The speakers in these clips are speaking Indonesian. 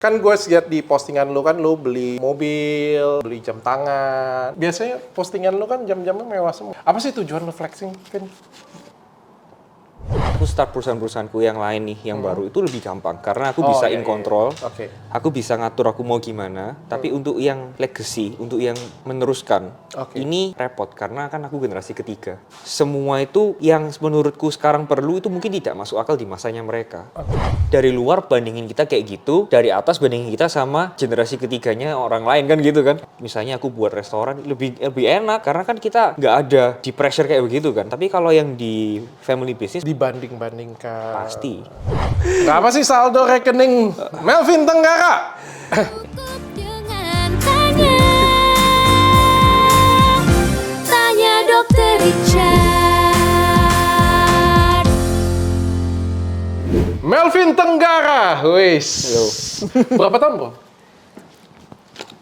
Kan gue lihat di postingan lu kan lu beli mobil, beli jam tangan. Biasanya postingan lu kan jam-jamnya mewah semua. Apa sih tujuan lu flexing, Vin? Aku start perusahaan-perusahaanku yang lain nih, yang baru itu lebih gampang karena aku bisa in control. Oke. Aku bisa ngatur aku mau gimana. Tapi untuk yang legacy, untuk yang meneruskan, ini repot karena kan aku generasi ketiga. Semua itu yang menurutku sekarang perlu itu mungkin tidak masuk akal di masanya mereka. Dari luar bandingin kita kayak gitu, dari atas bandingin kita sama generasi ketiganya orang lain kan gitu kan. Misalnya aku buat restoran lebih enak karena kan kita nggak ada di pressure kayak begitu kan. Tapi kalau yang di family business Dibanding-bandingkan. pasti. Berapa sih saldo rekening Melvin Tenggara? Cukup dengan tanya Dokter Richard. Melvin Tenggara, wis. Halo. Berapa tahun bro?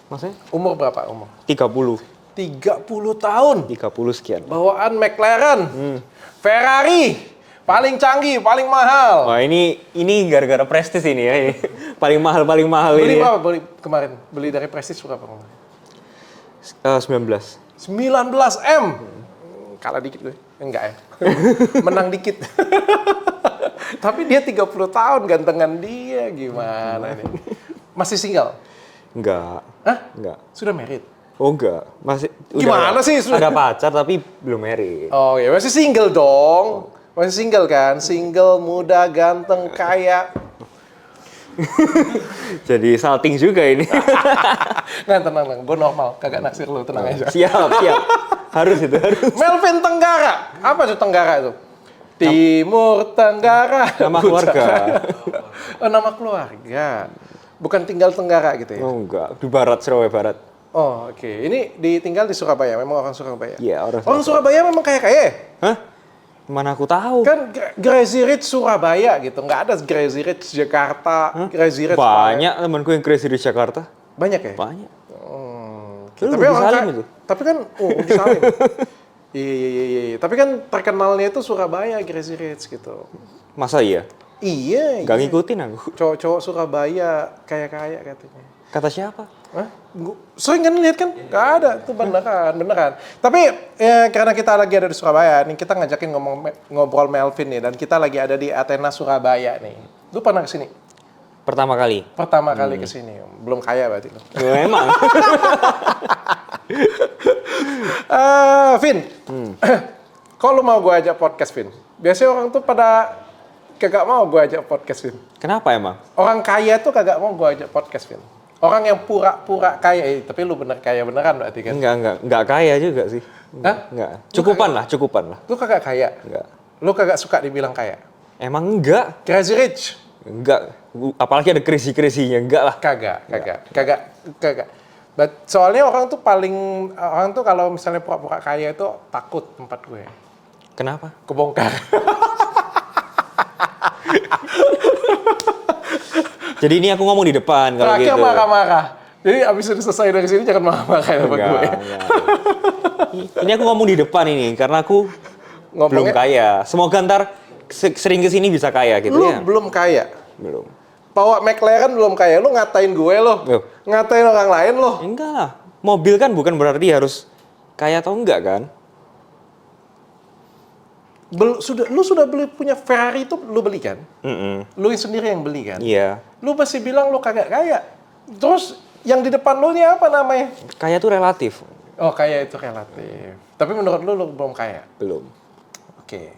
Maksudnya? Umur berapa umur? 30 30 tahun. sekian. Bawaan McLaren, Ferrari, paling canggih, paling mahal. Wah ini gara-gara prestis ini ya. Ini. Paling mahal Beli ini. berapa beli kemarin? Beli dari Prestige berapa kemarin? 19. 19 M. Kalah dikit gue. Enggak ya. Menang dikit. Tapi dia 30 tahun gantengan dia gimana nih? Masih single? Enggak. Hah? Enggak. Sudah married? Oh enggak. Masih Gimana sih? Ada pacar tapi belum married. Oh ya masih single dong. Masih single kan? Single, muda, ganteng, kaya. Jadi salting juga ini. Nah tenang. Gue normal. Kagak naksir lu. Tenang aja. Siap. Harus itu, harus. Melvin Tenggara. Apa tuh Tenggara itu? Timur Tenggara. Nama keluarga. Oh, nama keluarga. Bukan tinggal Tenggara gitu ya? Oh enggak, di barat, Surabaya Barat. Oh, oke. Ini tinggal di Surabaya. Memang orang Surabaya. Iya, orang Surabaya memang kaya-kaya ya? Hah? Mana aku tahu? Kan Crazy Rich Surabaya gitu. Nggak ada Crazy Rich Jakarta, Crazy Rich Banyak temanku yang crazy di Jakarta. Banyak ya? Banyak. Tapi Budi orang Salim itu. Tapi kan, Budi Salim. Iya. Tapi kan terkenalnya itu Surabaya Crazy Rich gitu. Masa iya? Iya. Gak ngikutin aku. Cowok-cowok Surabaya kaya-kaya katanya. Kata siapa? Hah? Sering kan lihat kan? Gak ada, itu beneran. Tapi ya, karena kita lagi ada di Surabaya, nih kita ngajakin ngobrol Melvin nih, dan kita lagi ada di Athena Surabaya nih. Lu pernah kesini? Pertama kali. Pertama kali kesini, belum kaya berarti lu. Ya, emang. Vin, kalau lu mau gue ajak podcast, Vin? Biasanya orang tuh pada kagak mau gue ajak podcast, Vin. Kenapa emang? Orang kaya tuh kagak mau gue ajak podcast, Vin. Orang yang pura-pura kaya, tapi lu bener kaya beneran berarti kan? Enggak kaya juga sih. Hah? Enggak. Cukupan lah. Lu kagak kaya? Enggak. Lu kagak suka dibilang kaya? Emang enggak? Crazy Rich? Enggak. Apalagi ada crazy-crazynya, enggak lah. Kagak. Soalnya orang tuh kalau misalnya pura-pura kaya itu takut tempat gue. Kenapa? Kebongkar. Jadi ini aku ngomong di depan kalau Terakhir gitu. marah-marah. Jadi abis itu selesai dari sini jangan marah-marah kayak tempat gue. Enggak. Ini aku ngomong di depan ini karena aku belum kaya. Semoga ntar sering kesini bisa kaya gitu Lu ya. belum kaya. Belum. Bawa McLaren belum kaya. Lu ngatain gue loh. Ngatain orang lain loh. Enggak lah. Mobil kan bukan berarti harus kaya atau enggak kan? Lu sudah beli punya Ferrari itu lu beli kan? Lu sendiri yang beli kan? Iya. Lu pasti bilang lu kagak kaya. Terus yang di depan lu ini apa namanya? Kaya tuh relatif. Oh, kaya itu relatif. Tapi menurut lu belum kaya? Belum. Oke.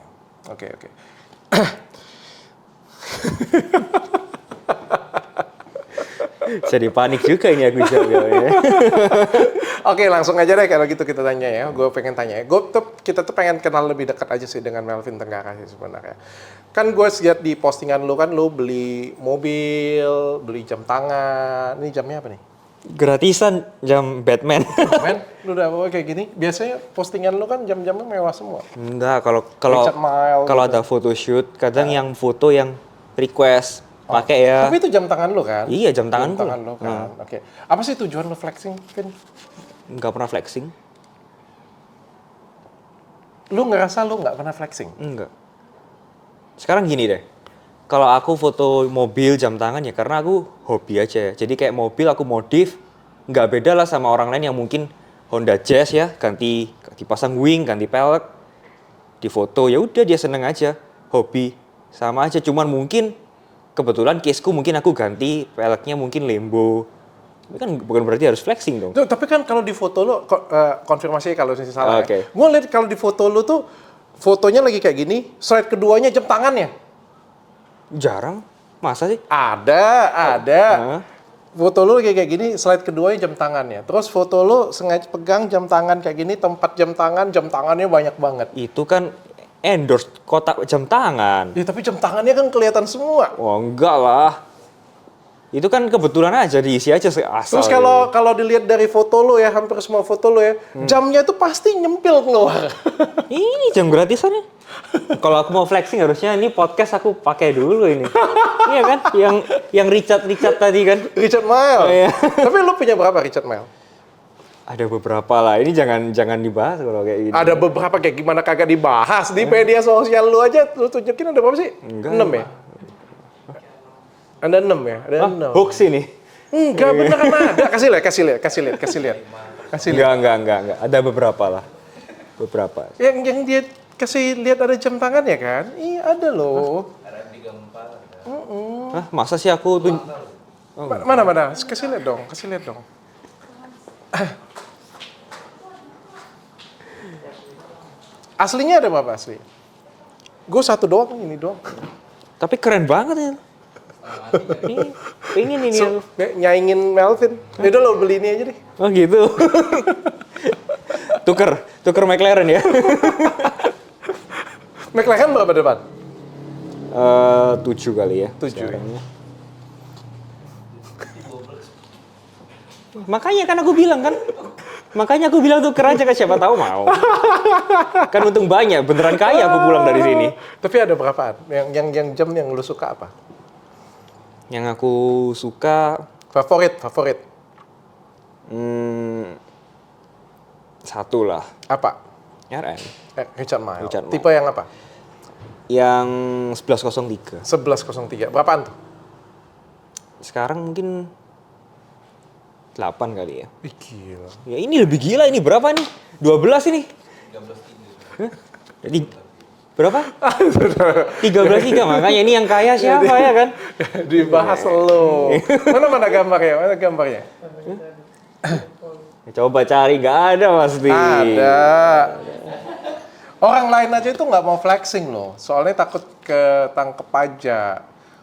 Jadi panik juga ini aku jawabnya. Oke, langsung aja deh kalau gitu kita tanya ya. Gue pengen tanya ya. Kita tuh pengen kenal lebih dekat aja sih dengan Melvin Tenggara sih sebenarnya. Kan gue lihat di postingan lu kan lu beli mobil, beli jam tangan. Ini jamnya apa nih? Gratisan jam Batman. Men, lu udah bawa kayak gini. Biasanya postingan lu kan jam-jamnya mewah semua. Enggak, kalau Richard Mille kalau gitu. ada photoshoot, kadang yang foto yang request pakai ya. Tapi itu jam tangan lu kan? Iya, jam tanganku. Jam tangan lu kan. Oke. Apa sih tujuan lu flexing, Vin? Enggak pernah flexing. Lu ngerasa lu nggak pernah flexing? Enggak. Sekarang gini deh. Kalau aku foto mobil jam tangan ya karena aku hobi aja ya. Jadi kayak mobil aku modif, nggak beda lah sama orang lain yang mungkin Honda Jazz ya, ganti dipasang wing, ganti pelek, di foto ya udah dia seneng aja, hobi sama aja. Cuman mungkin kebetulan caseku mungkin aku ganti peleknya mungkin Lambo. Itu kan bukan berarti harus flexing dong. Tuh, tapi kan kalau di foto lo, konfirmasi kalau saya salah Oke. ya. Gue lihat kalau di foto lo tuh, fotonya lagi kayak gini, slide keduanya jam tangannya. Jarang, masa sih? Ada. Hah? Foto lo kayak gini, slide keduanya jam tangannya. Terus foto lo sengaja pegang jam tangan kayak gini, tempat jam tangannya banyak banget. Itu kan endorse kotak jam tangan. Ya, tapi jam tangannya kan kelihatan semua. Oh enggak lah. Itu kan kebetulan aja diisi aja asal. Terus kalau dilihat dari foto lo ya, hampir semua foto lo ya, jamnya itu pasti nyempil keluar. Ini jam gratisannya. Kalau aku mau flexing harusnya ini podcast aku pakai dulu ini. Iya kan? Yang Richard tadi kan. Richard Mille. Oh, iya. Tapi lo punya berapa Richard Mille? Ada beberapa lah. Ini jangan dibahas kalau kayak gini. Ada beberapa kayak gimana kagak dibahas di media sosial lu aja. Lu tunjukin ada berapa sih? Enggak. 6 ya? Ada 6 ya? Ada 6. Hoax ini. Enggak, beneran ada. Kasih lihat. Enggak. Ada beberapa lah. Beberapa. Yang dia kasih lihat ada jam tangan ya kan? Iya, ada loh. Hah, masa sih aku tuh Mana? Kasih lihat dong. Aslinya ada berapa asli? Gue satu doang, ini doang. tapi keren banget ya. Pengen ini. So, nyaingin Melvin. Yaudah lo beli ini aja deh. Oh gitu. Tuker McLaren ya. McLaren berapa depan? 7 kali ya. 7 ya. sekarang. Makanya kan aku bilang kan. Makanya aku bilang tuker aja kan siapa tahu mau. Kan untung banyak, beneran kaya aku pulang dari sini. Tapi ada berapaan? Yang jam yang lu suka apa? Yang aku suka Favorit. Satu lah, Apa? RM. Richard Mille. Richard Mille. Tipe yang apa? Yang 1103. 1103. Berapaan tuh? Sekarang mungkin 8 kali ya. Ih, gila. Ya ini lebih gila, ini berapa nih? 12 ini. 13.3. Jadi berapa? 13.3, makanya ini yang kaya siapa ya kan? Dibahas lo. Mana gambarnya? Coba cari, nggak ada pasti. Ada. Orang lain aja itu nggak mau flexing loh. Soalnya takut ketangkep pajak.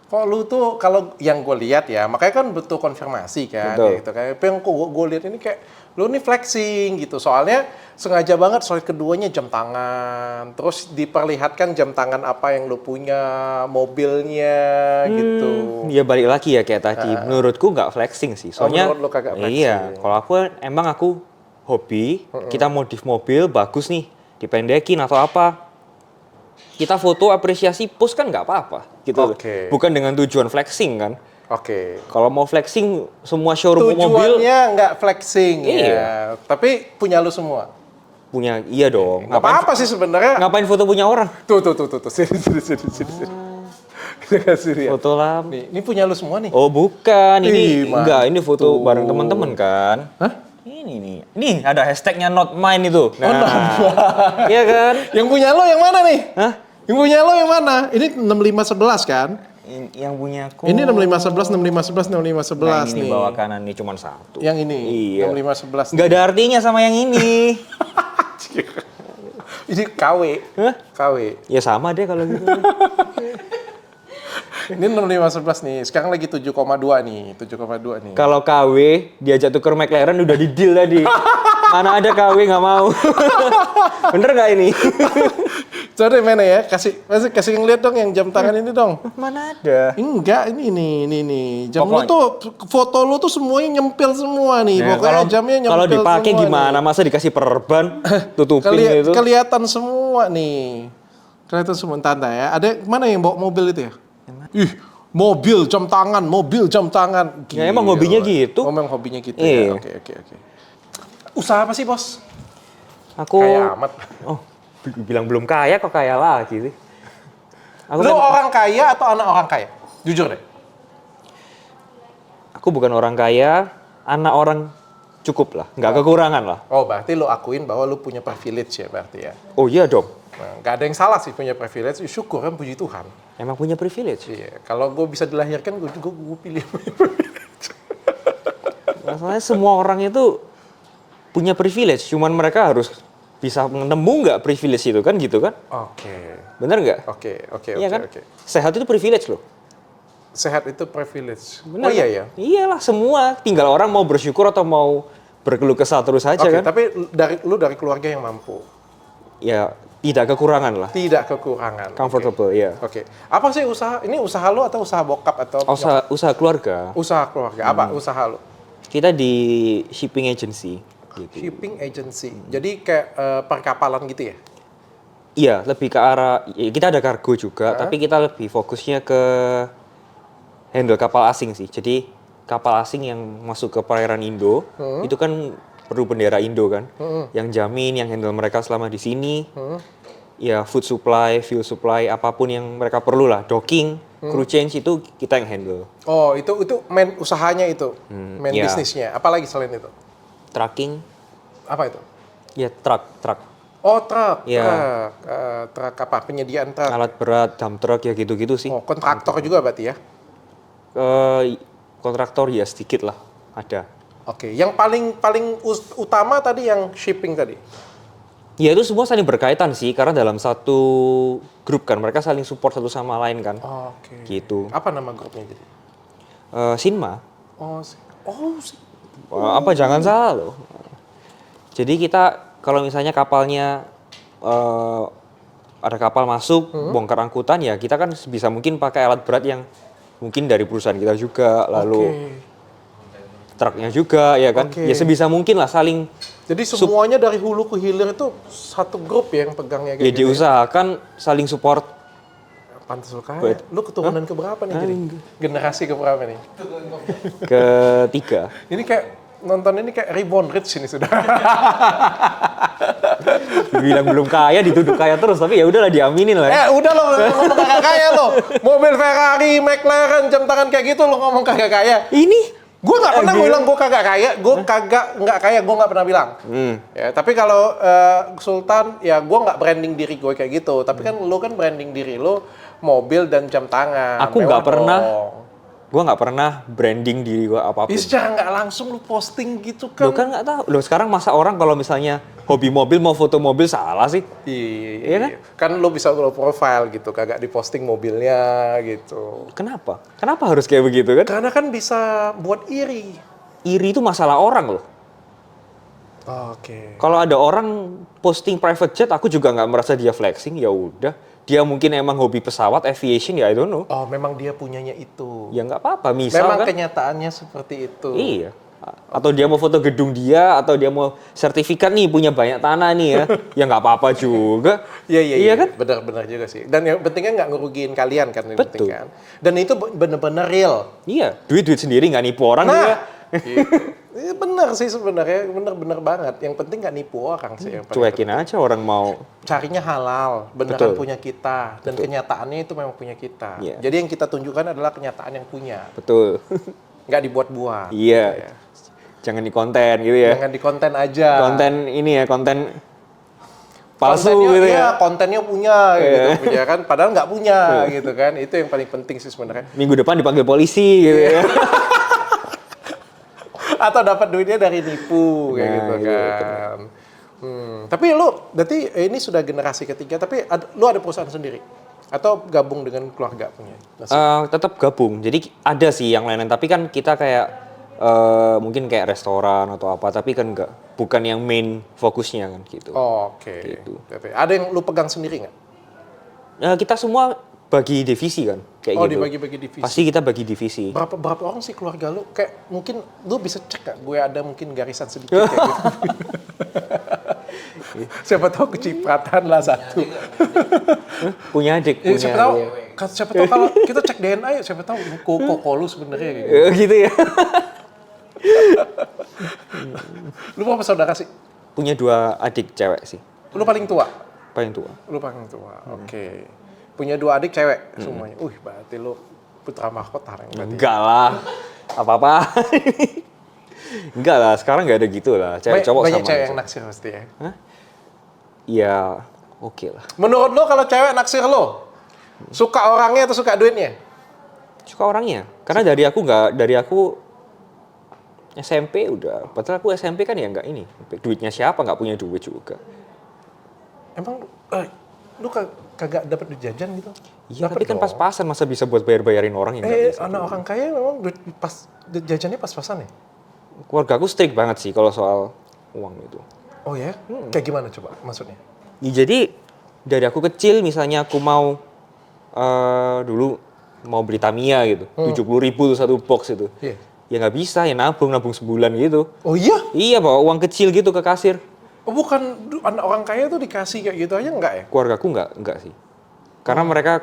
Kok lu tuh kalau yang gue lihat ya, makanya kan butuh konfirmasi kan, Betul. gitu kan. Tapi yang gue lihat ini kayak lu nih flexing gitu. Soalnya sengaja banget slide keduanya jam tangan, terus diperlihatkan jam tangan apa yang lu punya, mobilnya gitu. Ya balik lagi ya kayak tadi. Menurutku nggak flexing sih. Soalnya menurut lu kagak flexing. Iya, kalau aku hobi, kita modif mobil bagus nih, dipendekin atau apa. Kita foto apresiasi post kan nggak apa-apa gitu. Oke. Bukan dengan tujuan flexing kan. Oke. Kalau mau flexing semua showroom mobil Tujuannya nggak flexing Iya. ya, tapi punya lu semua. punya, iya dong. Nggak apa-apa sih sebenarnya. Ngapain foto punya orang? Tuh. Sini. Kita kasih lihat. Foto lama. Nih, ini punya lu semua nih. Oh bukan, ini Ih, enggak, ini foto mantul. bareng teman-teman kan? Hah? Ini nih, nih ada hashtagnya not mine itu. Nah, not iya kan? Yang punya lo yang mana nih? Hah? Yang punya lo yang mana? Ini 6511 kan? Yang punya aku. Ini 6511 Nah, ini nih. bawah kanan ini cuma satu. Yang ini. Iya. 6511. Nggak ada artinya sama yang ini. Ini KW. Hah? KW. Ya sama deh kalau gitu. Ini 6511 nih. Sekarang lagi 7,2 nih. 7,2 nih. Kalau KW diajak tuker McLaren udah di deal tadi. Mana ada KW nggak mau. Bener nggak ini? Coba mana ya? Kasih ngeliat dong yang jam tangan ini dong. Mana ada? Enggak, ini nih. Jam Pokoknya- lu tuh, foto lu tuh semuanya nyempil semua nih. Nah, Pokoknya jamnya nyempil kalau dipakai semua gimana? nih. Masa dikasih perban, tutupin gitu? Kelihatan semua nih. Kelihatan semua. Tanda ya. Ada mana yang bawa mobil itu ya? Ih, mobil jam tangan. Ya, emang hobinya gitu. Oh, emang hobinya gitu Iya. ya. Oke. Usaha apa sih, Bos? Aku Kayak amat. Oh, bilang belum kaya kok kaya lagi sih. Aku Lu kan- orang kaya atau anak orang kaya? Jujur deh. Aku bukan orang kaya, anak orang cukup lah, nggak kekurangan lah. Oh, berarti lu akuin bahwa lu punya privilege ya berarti ya. Oh iya dong, Nah, nggak ada yang salah sih punya privilege. Syukur kan, puji Tuhan. emang punya privilege. Iya. Kalau gue bisa dilahirkan, gue juga gue pilih. Masalahnya semua orang itu punya privilege, cuman mereka harus bisa menembung nggak privilege itu kan gitu kan? Oke. Bener nggak? Oke. Iya kan? Oke. Sehat itu privilege loh. Sehat itu privilege. Bener Oh iya kan? ya. Iyalah semua, tinggal orang mau bersyukur atau mau berkeluh kesah terus aja Oke, kan? tapi dari keluarga yang mampu. Ya tidak kekurangan lah, Tidak kekurangan. comfortable ya. Oke. Apa sih usaha? Ini usaha lu atau usaha bokap atau Usaha keluarga. usaha keluarga? Apa usaha lu? Kita di shipping agency. Gitu. Shipping agency. Jadi kayak perkapalan gitu ya? Iya, lebih ke arah ya, kita ada kargo juga, tapi kita lebih fokusnya ke handle kapal asing sih. Jadi kapal asing yang masuk ke perairan Indo itu kan perlu bendera Indo kan, yang jamin, yang handle mereka selama di sini. Ya food supply, fuel supply, apapun yang mereka perlu lah, docking, crew change itu kita yang handle. Oh, itu main usahanya itu. Main iya. bisnisnya. Apalagi selain itu? Trucking, Apa itu? ya truck. Oh, truk. Iya. Truk apa? Penyediaan truk. Alat berat, dump truck ya gitu-gitu sih. Oh, kontraktor juga berarti ya? Kontraktor ya sedikit lah, ada. Oke, yang paling utama tadi yang shipping tadi. Ya itu semua saling berkaitan sih, karena dalam satu grup kan, mereka saling support satu sama lain kan. Oke. Gitu. Apa nama grupnya jadi? Sinma, Oh, apa jangan salah loh. Jadi kita kalau misalnya kapalnya ada kapal masuk, bongkar angkutan ya kita kan bisa mungkin pakai alat berat yang mungkin dari perusahaan kita juga, lalu truknya juga ya kan. Oke. Ya sebisa mungkin lah saling. Jadi semuanya dari hulu ke hilir itu satu grup ya yang pegangnya Ya kayak gitu. diusahakan saling support. Pantes lu kaya. Lu keturunan keberapa nih jadi? Generasi keberapa nih? Ketiga. Ini kayak nonton ini kayak Reborn Rich ini sudah. Bilang belum kaya dituduh kaya terus, tapi ya udahlah diaminin lah. Udah lo ngomong kagak kaya lo. Mobil Ferrari, McLaren, jam tangan kayak gitu lo ngomong kagak kaya. Ini Gue nggak pernah bilang gue kagak kaya. Gue nggak kaya. Gue nggak pernah bilang. Ya, tapi kalau Sultan, ya gue nggak branding diri gue kayak gitu. Tapi kan lo kan branding diri lo mobil dan jam tangan. Aku Mewah nggak pernah. dong. Gue nggak pernah branding diri gue apapun. Ya, secara nggak langsung lo posting gitu Lo kan. kan nggak tahu. Lo sekarang masa orang kalau misalnya hobi mobil mau foto mobil salah sih? Iya kan lo bisa lo profile gitu, kagak diposting mobilnya gitu. Kenapa? Kenapa harus kayak begitu kan? Karena kan bisa buat iri. Iri itu masalah orang loh. Oke. Kalau ada orang posting private jet, aku juga nggak merasa dia flexing. Ya udah, dia mungkin emang hobi pesawat, aviation ya I don't know. Oh, memang dia punyanya itu. Ya nggak apa-apa. Misal Memang kan? kenyataannya seperti itu. Iya. Atau dia mau foto gedung dia, atau dia mau sertifikat nih punya banyak tanah nih ya. Ya nggak apa-apa juga. Iya kan? Benar-benar juga sih. Dan yang pentingnya nggak ngerugiin kalian kan, yang penting Betul. kan. Dan itu benar-benar real. Iya, duit sendiri nggak nipu orang juga. Gitu. Iya, benar sih sebenarnya, benar-benar banget. Yang penting nggak nipu orang sih. Yang paling Cuekin aja orang mau. carinya halal, beneran Betul. punya kita, dan kenyataannya itu memang punya kita. Iya. Jadi yang kita tunjukkan adalah kenyataan yang punya, Betul. nggak dibuat-buat. Iya. Jangan di konten gitu ya. Jangan di konten aja. Konten ini ya, konten palsu Kontennya, gitu iya, ya. kontennya punya gitu, punya kan, padahal nggak punya gitu kan. Itu yang paling penting sih sebenarnya. Minggu depan dipanggil polisi gitu ya. Atau dapat duitnya dari nipu kayak Nah, gitu iya, kan. Tapi lu berarti ini sudah generasi ketiga, tapi lu ada perusahaan sendiri atau gabung dengan keluarga punya? Tetap gabung. Jadi ada sih yang lain-lain, tapi kan kita kayak mungkin kayak restoran atau apa, tapi kan enggak, bukan yang main fokusnya kan gitu. Oke. Gitu. Tapi ada yang lu pegang sendiri nggak? Kita semua bagi divisi kan, kayak Oh, gitu. dibagi-bagi divisi. Pasti kita bagi divisi. Berapa orang sih keluarga lu? Kayak mungkin lu bisa cek nggak? Gue ada mungkin garisan sedikit kayak gitu. Siapa tahu kecipratan lah satu. Punya adik, Ya, punya. siapa tahu, Iya. siapa tahu kalau kita cek DNA ya, siapa tahu koko lu sebenarnya kayak gitu. Gitu ya. Lu berapa saudara sih? Punya 2 adik cewek sih, Lu paling tua? paling tua. Lu paling tua. Oke. Punya 2 adik cewek semuanya. Berarti lu putra mahkota yang berarti. Enggak lah. Apa-apa. Enggak lah, sekarang nggak ada gitu lah. Cewek cowok Banyak sama cewek aja. yang naksir pasti ya. Ya, oke lah. Menurut lo kalau cewek naksir lo, suka orangnya atau suka duitnya? Suka orangnya. Karena dari aku SMP udah. Padahal aku SMP kan ya nggak ini. Duitnya siapa nggak punya duit juga. Emang lu kagak dapat duit jajan gitu? Iya, Dapet tapi kan dong. pas-pasan masa bisa buat bayar-bayarin orang yang nggak bisa. Anak orang kaya memang duit jajannya pas-pasan ya? Keluarga aku strict banget sih kalau soal uang itu. Oh ya? Kayak gimana coba maksudnya? Ya, jadi dari aku kecil misalnya aku mau dulu mau beli Tamiya gitu, 70.000 tuh satu box itu. Iya. Ya nggak bisa, ya nabung sebulan gitu. Oh iya? Iya, bawa uang kecil gitu ke kasir. Oh bukan, anak orang kaya tuh dikasih kayak gitu aja enggak ya? Keluargaku nggak sih. Karena mereka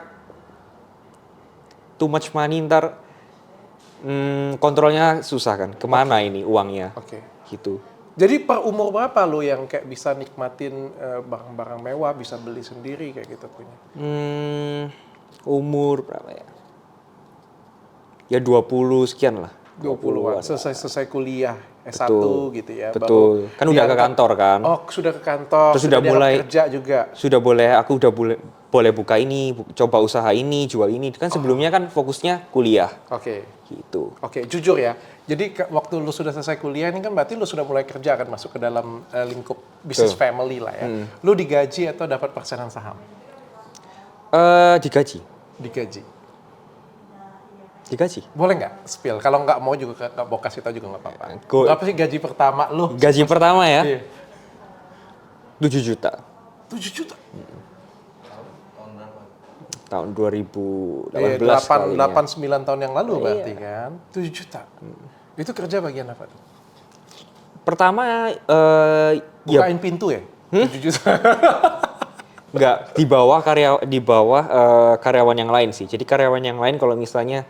too much money, ntar kontrolnya susah kan. Kemana ini uangnya? Oke. Gitu. Jadi per umur berapa lo yang kayak bisa nikmatin barang-barang mewah, bisa beli sendiri kayak gitu punya? Umur berapa ya? Ya 20 sekian lah. 20-an, selesai kuliah S1 Betul. gitu ya. Betul. Kan udah ke kantor kan. Oh, sudah ke kantor. Terus sudah dianggap mulai kerja juga. Aku udah boleh buka ini, coba usaha ini, jual ini. Kan sebelumnya kan fokusnya kuliah. Oke. Gitu. Oke, jujur ya. Jadi waktu lu sudah selesai kuliah ini kan berarti lu sudah mulai kerja kan, masuk ke dalam lingkup bisnis family lah ya. Lu digaji atau dapat persenan saham? Digaji. Digaji. Boleh nggak spill? Kalau nggak mau juga nggak mau kasih tahu juga nggak apa-apa. Gua- Berapa sih gaji pertama lu? Gaji pertama ya, Iya. 7 juta. 7 juta. Tahun 2018 Iya, kali ya. 8-9 tahun yang lalu berarti kan. 7 juta. Itu kerja bagian apa tuh? Pertama, ya Bukain pintu ya? 7 juta. nggak di bawah karyawan yang lain sih. Jadi karyawan yang lain kalau misalnya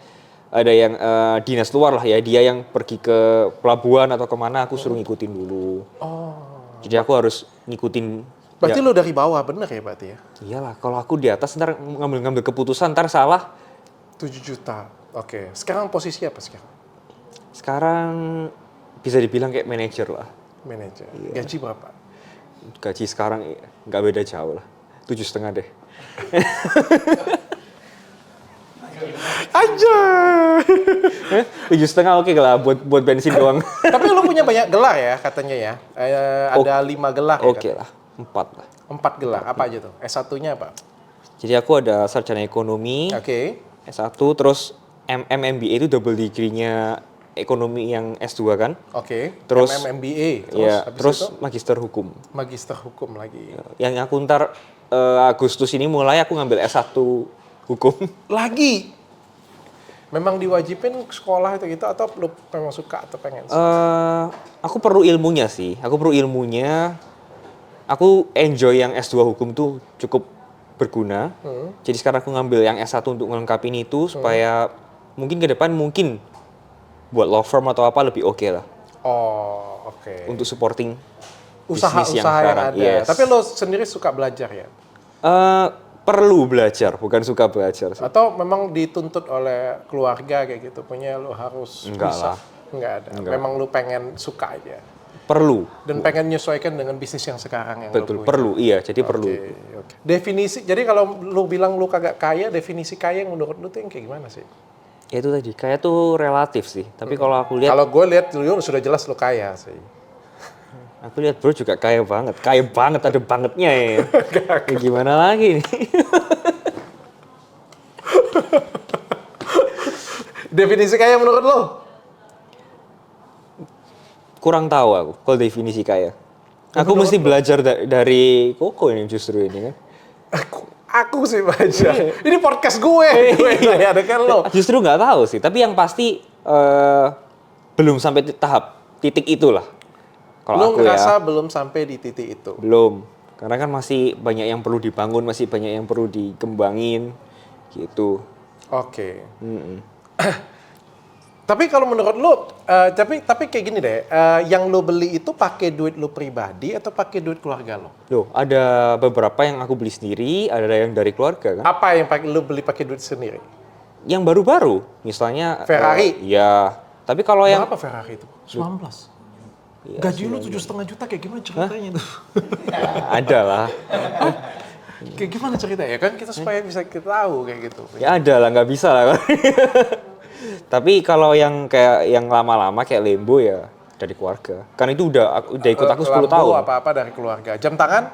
ada yang dinas luar lah ya, dia yang pergi ke pelabuhan atau kemana, aku suruh ngikutin dulu. Oh. Jadi aku harus ngikutin. Berarti ya, lu dari bawah bener ya berarti ya? iyalah, kalau aku di atas ntar ngambil keputusan, ntar salah. 7 juta. Oke. Sekarang posisi apa sekarang? Sekarang bisa dibilang kayak manajer lah. Manajer. Iya. Gaji berapa? Gaji sekarang nggak beda jauh lah. 7,5 deh. Aja. 7,5 oke lah buat bensin doang. Tapi lu punya banyak gelar ya katanya ya? Ada 5 gelar ya? Oke lah, 4 lah. 4 gelar. Apa aja tuh? S1-nya apa? Jadi aku ada sarjana ekonomi, Oke. S1, terus MBA itu double degree-nya ekonomi yang S2 kan. Oke. Terus MBA. Ya, habis terus itu magister hukum. magister hukum lagi. Yang aku ntar Agustus ini mulai aku ngambil S1 hukum. Lagi. Memang diwajibin sekolah itu gitu atau lu memang suka atau pengen? Aku perlu ilmunya sih. Aku enjoy yang S2 hukum tuh cukup berguna. Jadi sekarang aku ngambil yang S1 untuk melengkapi itu supaya mungkin ke depan buat law firm atau apa lebih oke lah. Oh, oke. Untuk supporting Usaha bisnis yang yang sekarang. ada. Yes. Tapi lo sendiri suka belajar ya? Perlu belajar, bukan suka belajar sih. Atau memang dituntut oleh keluarga kayak gitu, punya lo harus Enggak bisa? lah. Enggak ada. Enggak. Memang lo pengen suka aja. Perlu. Dan pengen menyesuaikan dengan bisnis yang sekarang yang lo Betul, punya. perlu. Iya, jadi perlu. Oke. Definisi, jadi kalau lo bilang lo kagak kaya, definisi kaya yang menurut lo tuh yang kayak gimana sih? Ya itu tadi, kayak tuh relatif sih. Tapi kalau aku lihat, Kalau gue lihat lo sudah jelas lo kaya sih. bro juga kaya banget, ada bangetnya ya. Ya gimana lagi nih? Definisi kaya menurut lo? Kurang tahu aku kalau definisi kaya. Aku menurut mesti belajar dari Koko ini justru ini kan. Aku sih baca. Ini podcast gue. Gue nanya dengan lo. Justru nggak tahu sih, tapi yang pasti belum sampai tahap titik itulah. Kalau Lo aku ngerasa ya, belum sampai di titik itu? belum. Karena kan masih banyak yang perlu dibangun, masih banyak yang perlu dikembangin gitu. Oke. Mm-mm. Tapi kalau menurut lu, tapi kayak gini deh, yang lu beli itu pakai duit lu pribadi atau pakai duit keluarga lo? Loh, ada beberapa yang aku beli sendiri, ada yang dari keluarga kan. Apa yang lu beli pakai duit sendiri? Yang baru-baru, misalnya Ferrari? Iya. Tapi kalau yang Berapa Ferrari itu? 19. Gaji lu 7,5 juta kayak gimana ceritanya itu? ada lah. Kayak gimana ceritanya? Ya kan kita supaya bisa kita tahu kayak gitu. Ya ada lah, nggak bisa lah. Tapi kalau yang kayak yang lama-lama kayak Lambo ya dari keluarga. Kan itu udah ikut aku 10 tahun. Apa-apa dari keluarga. Jam tangan?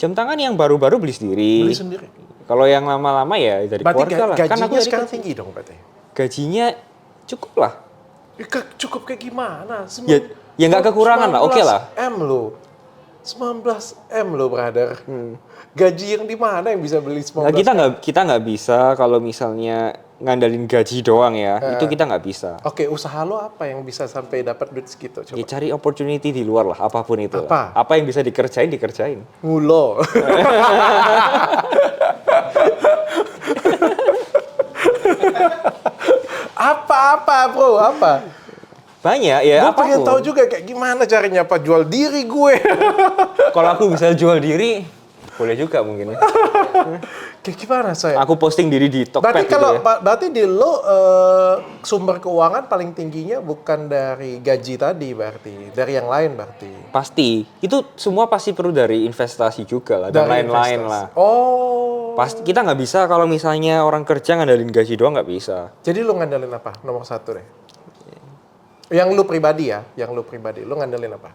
Jam tangan yang baru-baru beli sendiri. Beli sendiri. Kalau yang lama-lama ya dari Berarti keluarga lah. Kan gajinya aku dari sekarang kecil. tinggi dong berarti? Gajinya cukup lah. Cukup kayak gimana? Ya nggak kekurangan lah, oke lah. 19 M lo. 19 M lo, brother. Gaji yang di mana yang bisa beli 19 Nah, kita nggak bisa kalau misalnya ngandalin gaji doang ya. Itu kita nggak bisa. Oke, usaha lo apa yang bisa sampai dapat duit segitu? Ya Coba. cari opportunity di luar lah, apapun itu. Apa? Apa yang bisa dikerjain. Ngulo. Apa bro? Apa? Banyak ya, Gue pengen apapun. tahu juga kayak gimana caranya apa jual diri gue. Kalau aku bisa jual diri, boleh juga mungkin. Kayak gimana saya? Aku posting diri di Tokped Berarti gitu kalau ya. berarti di lo sumber keuangan paling tingginya bukan dari gaji tadi berarti, dari yang lain berarti. Pasti. Itu semua pasti perlu dari investasi juga lah, dan Dari lain-lain investasi. lah. Oh. Pasti kita nggak bisa kalau misalnya orang kerja ngandalin gaji doang nggak bisa. Jadi lo ngandelin apa? Nomor satu deh. Yang lu pribadi ya, lu ngandelin apa?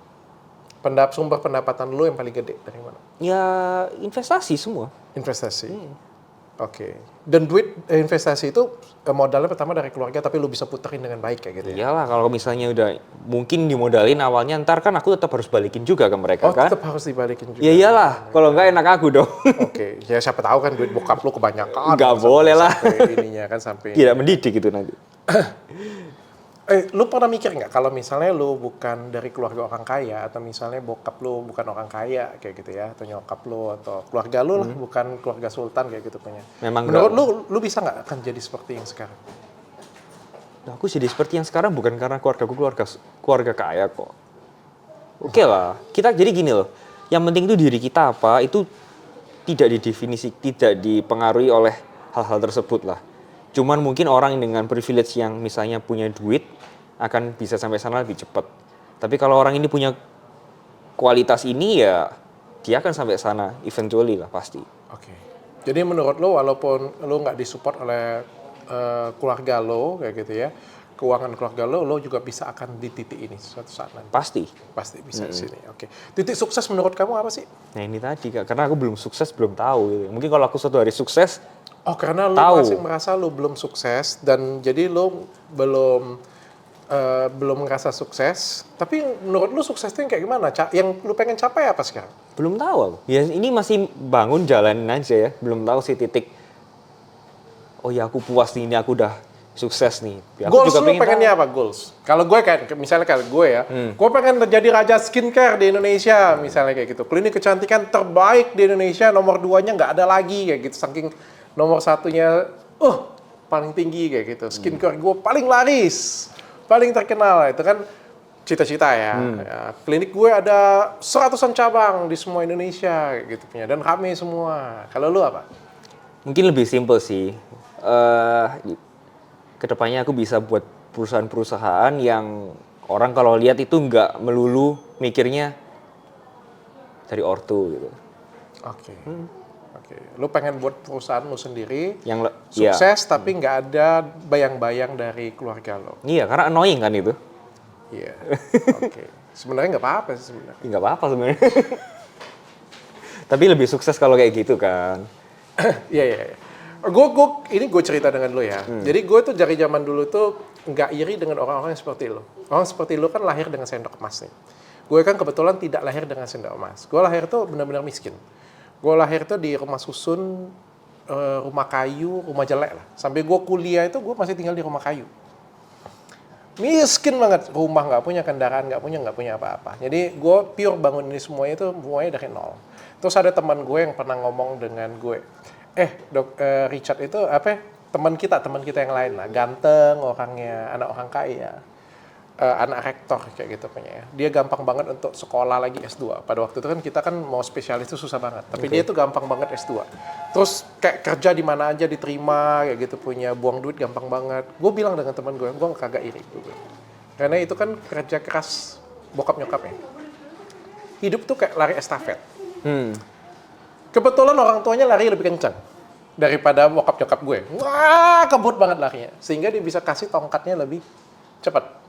Sumber pendapatan lu yang paling gede dari mana? Ya investasi semua. Investasi. Oke. Dan duit investasi itu modalnya pertama dari keluarga, tapi lu bisa puterin dengan baik kayak gitu ya? Iyalah kalau misalnya udah mungkin dimodalin awalnya, ntar kan aku tetap harus balikin juga ke mereka Oh, kan. tetap harus dibalikin juga. Ya iyalah, kalau nggak enak aku dong. Oke, ya siapa tahu kan duit bokap lu kebanyakan. Nggak boleh lah. Sampai ininya kan sampai. Tidak mendidik itu nanti. Lu pernah mikir nggak kalau misalnya lu bukan dari keluarga orang kaya atau misalnya bokap lu bukan orang kaya kayak gitu ya, atau nyokap lu atau keluarga lu lah bukan keluarga sultan kayak gitu punya. Memang Menurut nggak. lu bisa nggak akan jadi seperti yang sekarang? Nah, aku jadi seperti yang sekarang bukan karena keluarga kaya kok. Oke lah, kita jadi gini loh. Yang penting itu diri kita apa, itu tidak dipengaruhi oleh hal-hal tersebut lah. Cuman mungkin orang dengan privilege yang misalnya punya duit akan bisa sampai sana lebih cepat. Tapi kalau orang ini punya kualitas ini ya dia akan sampai sana eventually lah pasti. Oke. Jadi menurut lo walaupun lo nggak disupport oleh keluarga lo kayak gitu ya, keuangan keluarga lo juga bisa akan di titik ini suatu saat nanti. Pasti. Pasti bisa di sini. Oke. Titik sukses menurut kamu apa sih? Nah ini tadi Kak, karena aku belum sukses belum tahu gitu. Mungkin kalau aku suatu hari sukses, Oh, karena lo tahu. masih merasa lo belum sukses dan jadi lo belum merasa sukses. Tapi menurut lo sukses itu yang kayak gimana? Yang lo pengen capai apa sekarang? belum tahu aku. Ya ini masih bangun jalanin aja ya. Belum tahu sih titik. Oh ya aku puas nih, ini aku udah sukses nih. Ya, aku Goals juga lo pengennya tahu. apa goals? Kalau gue kayak misalnya kayak gue ya, gue pengen jadi raja skincare di Indonesia misalnya kayak gitu. Klinik kecantikan terbaik di Indonesia, nomor 2-nya nggak ada lagi kayak gitu. Saking nomor 1-nya paling tinggi kayak gitu. Skincare gue paling laris, paling terkenal. Itu kan cita-cita ya. Ya, klinik gue ada 100-an cabang di semua Indonesia kayak gitu punya dan rame semua. Kalau lu apa? Mungkin lebih simple sih. Kedepannya aku bisa buat perusahaan-perusahaan yang orang kalau lihat itu nggak melulu mikirnya dari ortu gitu. Oke. Oke. Lu pengen buat perusahaan lu sendiri, Yang sukses tapi nggak ada bayang-bayang dari keluarga lo. Iya, karena annoying kan itu. Iya. Oke. Sebenarnya nggak apa-apa sih sebenarnya. Nggak apa-apa sebenarnya. Tapi lebih sukses kalau kayak gitu kan. Iya. Gue cerita dengan lo ya. Jadi gue tuh dari zaman dulu tuh nggak iri dengan orang-orang yang seperti lo. Orang seperti lo kan lahir dengan sendok emas nih. Gue kan kebetulan tidak lahir dengan sendok emas. Gue lahir tuh benar-benar miskin. Gue lahir tuh di rumah susun, rumah kayu, rumah jelek lah. Sampai gue kuliah itu gue masih tinggal di rumah kayu. Miskin banget, rumah nggak punya, kendaraan nggak punya apa-apa. Jadi gue pure bangun ini semuanya dari nol. Terus ada teman gue yang pernah ngomong dengan gue, Richard itu teman kita yang lain lah, ganteng orangnya, anak orang kaya, anak rektor kayak gitu punya ya. Dia gampang banget untuk sekolah lagi S2. Pada waktu itu kan kita kan mau spesialis itu susah banget, tapi dia tuh gampang banget S2. Terus kayak kerja di mana aja diterima kayak gitu punya, buang duit gampang banget. Gue bilang dengan teman gue kagak iri. Karena itu kan kerja keras bokap nyokapnya. Hidup tuh kayak lari estafet. Kebetulan orang tuanya lari lebih kencang daripada bokap nyokap gue. Wah, kebut banget larinya. Sehingga dia bisa kasih tongkatnya lebih cepat